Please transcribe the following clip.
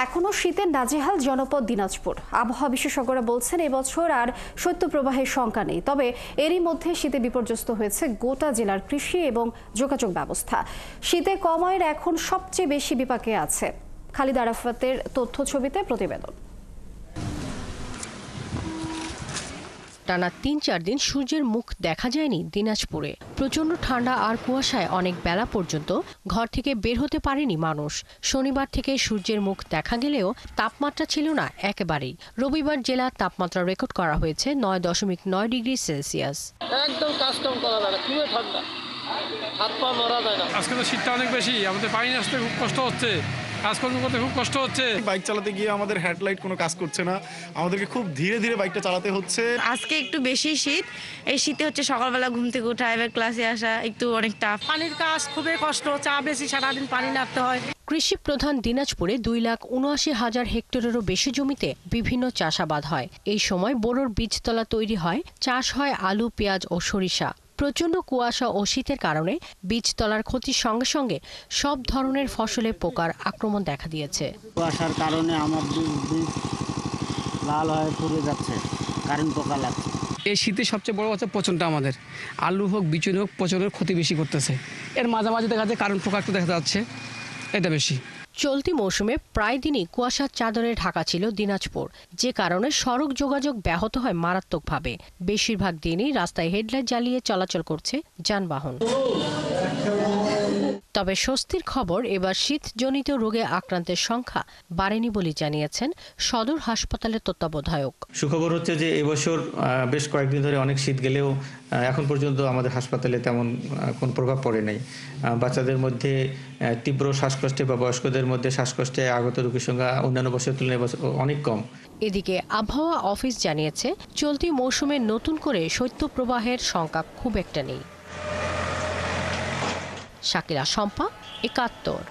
এখনো শীতের নাজেহাল জনপদ দিনাজপুর। আবহাওয়া বিশেষজ্ঞরা বলছেন এবছর আর শৈত্যপ্রবাহের শঙ্কা নেই, তবে এরই মধ্যে শীতে বিপর্যস্ত হয়েছে গোটা জেলার কৃষি এবং যোগাযোগ ব্যবস্থা। শীতে কমায়ের এখন সবচেয়ে বেশি বিপাকে আছে। খালিদ আরাফাতের তথ্য ছবিতে প্রতিবেদন। টানা ৩-৪ দিন সূর্যের মুখ দেখা যায়নি দিনাজপুরে। প্রচণ্ড ঠান্ডা আর কুয়াশায় অনেক বেলা পর্যন্ত ঘর থেকে বের হতে পারেনি মানুষ। শনিবার থেকে সূর্যের মুখ দেখা গেলেও তাপমাত্রা ছিল না একেবারেই। রবিবার জেলার তাপমাত্রা রেকর্ড করা হয়েছে ৯.৯ ডিগ্রি সেলসিয়াস। একদম কাস্টম করা যায় না, খুবই ঠান্ডা, হাত পা মারা যায় না। আজকে তো শীতটা অনেক বেশি, আমাদের পানি আসতে খুব কষ্ট হচ্ছে, কাজকর্ম করতে খুব কষ্ট হচ্ছে। বাইক চালাতে গিয়ে আমাদের হেডলাইট কোনো কাজ করছে না, আমাদেরকে খুব ধীরে ধীরে বাইকটা চালাতে হচ্ছে। আজকে একটু বেশি শীত, এই শীতে হচ্ছে সকালবেলা ঘুম থেকে উঠা এবার ক্লাসে আসা একটু অনেক টাফ। পানির কাজ খুবই কষ্ট, চা বেশি, সারাদিন পানি নাড়তে হয়। কৃষি প্রধান দিনাজপুরে 2,79,000 হেক্টরেরও বেশি জমিতে বিভিন্ন চাষাবাদ হয়। এই সময় বোরোর বীজতলা তৈরি হয়, চাষ হয় আলু, পেঁয়াজ ও সরিষা। প্রচণ্ড কুয়াশা ও শীতের কারণে বীজতলার ক্ষতির সঙ্গে সঙ্গে সব ধরনের ফসলে পোকার আক্রমণ দেখা দিয়েছে। কুয়াশার কারণে আমার বীজ লাল হয়ে পুড়ে যাচ্ছে, কারেন্ট পোকা লাগছে। এই শীতে সবচেয়ে বড় কথা পচনটা আমাদের আলু হোক বিচুন হোক পচনের ক্ষতি বেশি করতেছে। এর মাঝামাঝি দেখা যায় কারেন্ট পোকা একটু দেখা যাচ্ছে, এটা বেশি। চলতি মৌসুমে প্রায় দিনই কুয়াশার চাদরে ঢাকা ছিল দিনাজপুর, যে কারণে সড়ক যোগাযোগ ব্যাহত হয় মারাত্মকভাবে। বেশিরভাগ দিনই রাস্তায় হেডলাইট জ্বালিয়ে চলাচল করছে যানবাহন। তবে স্বস্তির খবর, এবার শীতজনিত রোগে আক্রান্তের সংখ্যা বাড়েনি বলে জানিয়েছেন সদর হাসপাতালের তত্ত্বাবধায়ক। সুখবর হচ্ছে যে এবছর বেশ কয়েকদিন ধরে অনেক শীত গেলেও এখন পর্যন্ত আমাদের হাসপাতালে তেমন কোনো প্রভাব পড়ে নাই। বাচ্চাদের মধ্যে তীব্র শ্বাসকষ্টে বা বয়স্কদের মধ্যে শ্বাসকষ্টে আগত রোগীর সংখ্যা অন্যান্য বছরের তুলনায় অনেক কম। এদিকে আবহাওয়া অফিস জানিয়েছে চলতি মৌসুমে নতুন করে শৈত্যপ্রবাহের সংখ্যা খুব একটা নেই। শাকিলা শম্পা, ৭১।